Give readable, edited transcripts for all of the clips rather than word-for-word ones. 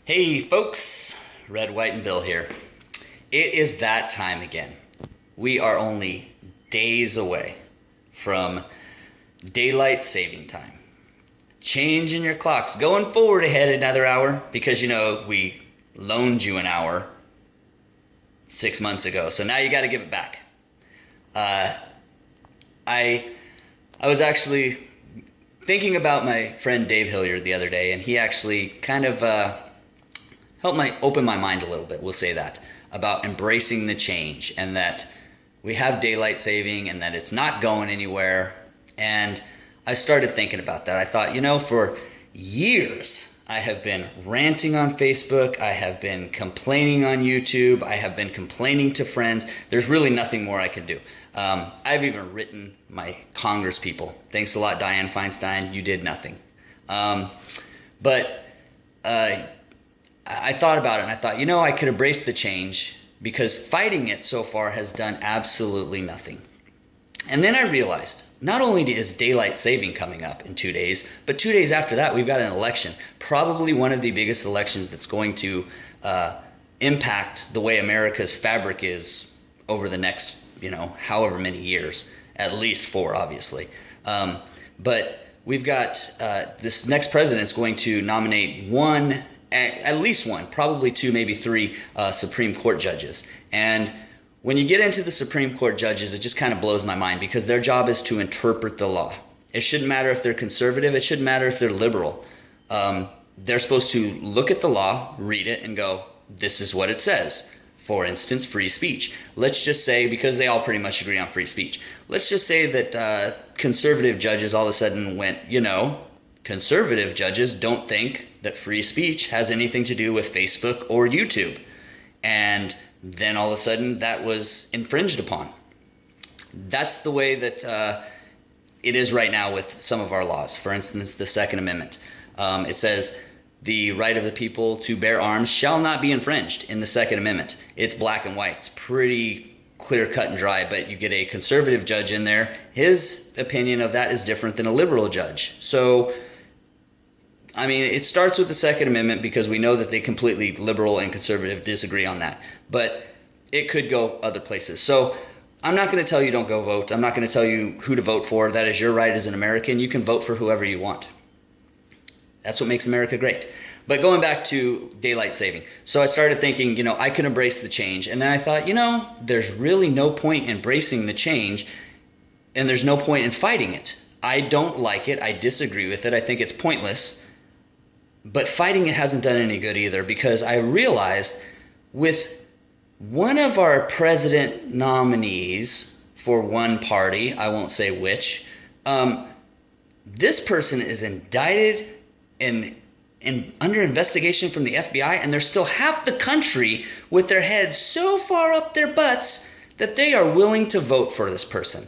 Hey folks, Red, White, and Bill here. It is that time again. We are only days away from daylight saving time. Changing your clocks, going forward ahead another hour because we loaned you an hour 6 months ago, so now you got to give it back. I was actually thinking about my friend Dave Hilliard the other day, and he actually kind of open my mind a little bit, we'll say that, about embracing the change and that we have daylight saving and that it's not going anywhere. And I started thinking about that. I thought, for years I have been ranting on Facebook, I have been complaining on YouTube, I have been complaining to friends. There's really nothing more I can do. I've even written my Congress people. Thanks a lot, Dianne Feinstein, you did nothing. But I thought about it and I thought, I could embrace the change because fighting it so far has done absolutely nothing. And then I realized not only is daylight saving coming up in 2 days, but 2 days after that, we've got an election, probably one of the biggest elections that's going to impact the way America's fabric is over the next, however many years, at least 4, obviously. But we've got this next president's going to nominate at least one, probably 2, maybe 3 Supreme Court judges. And when you get into the Supreme Court judges, it just kind of blows my mind because their job is to interpret the law. It shouldn't matter if they're conservative. It shouldn't matter if they're liberal. They're supposed to look at the law, read it, and go, this is what it says. For instance, free speech. Let's just say, because they all pretty much agree on free speech, let's just say that conservative judges all of a sudden went, conservative judges don't think that free speech has anything to do with Facebook or YouTube. And then all of a sudden that was infringed upon. That's the way that it is right now with some of our laws. For instance, the Second Amendment. It says the right of the people to bear arms shall not be infringed in the Second Amendment. It's black and white. It's pretty clear, cut, and dry, but you get a conservative judge in there. His opinion of that is different than a liberal judge. So it starts with the Second Amendment because we know that they completely, liberal and conservative, disagree on that. But it could go other places. So I'm not going to tell you don't go vote. I'm not going to tell you who to vote for. That is your right as an American. You can vote for whoever you want. That's what makes America great. But going back to daylight saving. So I started thinking, I can embrace the change. And then I thought, there's really no point in embracing the change and there's no point in fighting it. I don't like it. I disagree with it. I think it's pointless. But fighting it hasn't done any good either because I realized with one of our president nominees for one party, I won't say which, this person is indicted and under investigation from the FBI, and there's still half the country with their heads so far up their butts that they are willing to vote for this person.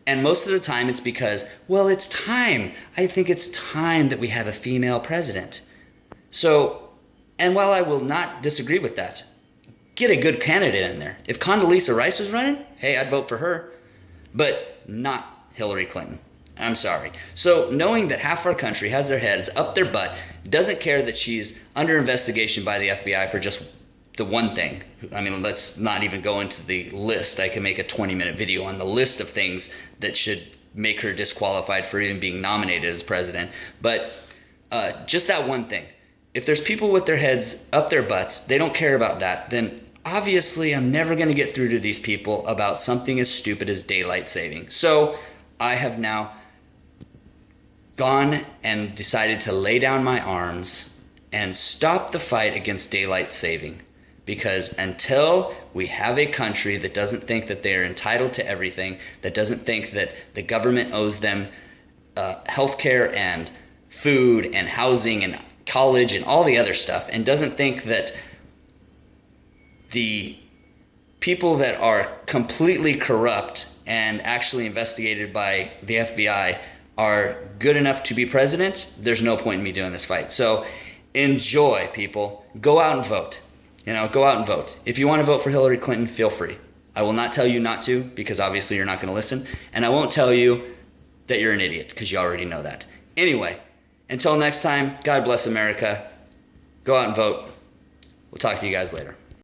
And most of the time it's because, it's time. I think it's time that we have a female president. So, and while I will not disagree with that, get a good candidate in there. If Condoleezza Rice was running, hey, I'd vote for her, but not Hillary Clinton. I'm sorry. So knowing that half our country has their heads up their butt, doesn't care that she's under investigation by the FBI for just the one thing. Let's not even go into the list. I can make a 20-minute video on the list of things that should make her disqualified for even being nominated as president. But just that one thing. If there's people with their heads up their butts, they don't care about that, then obviously I'm never going to get through to these people about something as stupid as daylight saving. So I have now gone and decided to lay down my arms and stop the fight against daylight saving. Because until we have a country that doesn't think that they are entitled to everything, that doesn't think that the government owes them healthcare and food and housing and college and all the other stuff, and doesn't think that the people that are completely corrupt and actually investigated by the FBI are good enough to be president, there's no point in me doing this fight. So enjoy, people. Go out and vote. Go out and vote. If you want to vote for Hillary Clinton, feel free. I will not tell you not to because obviously you're not going to listen. And I won't tell you that you're an idiot because you already know that. Anyway, until next time, God bless America. Go out and vote. We'll talk to you guys later.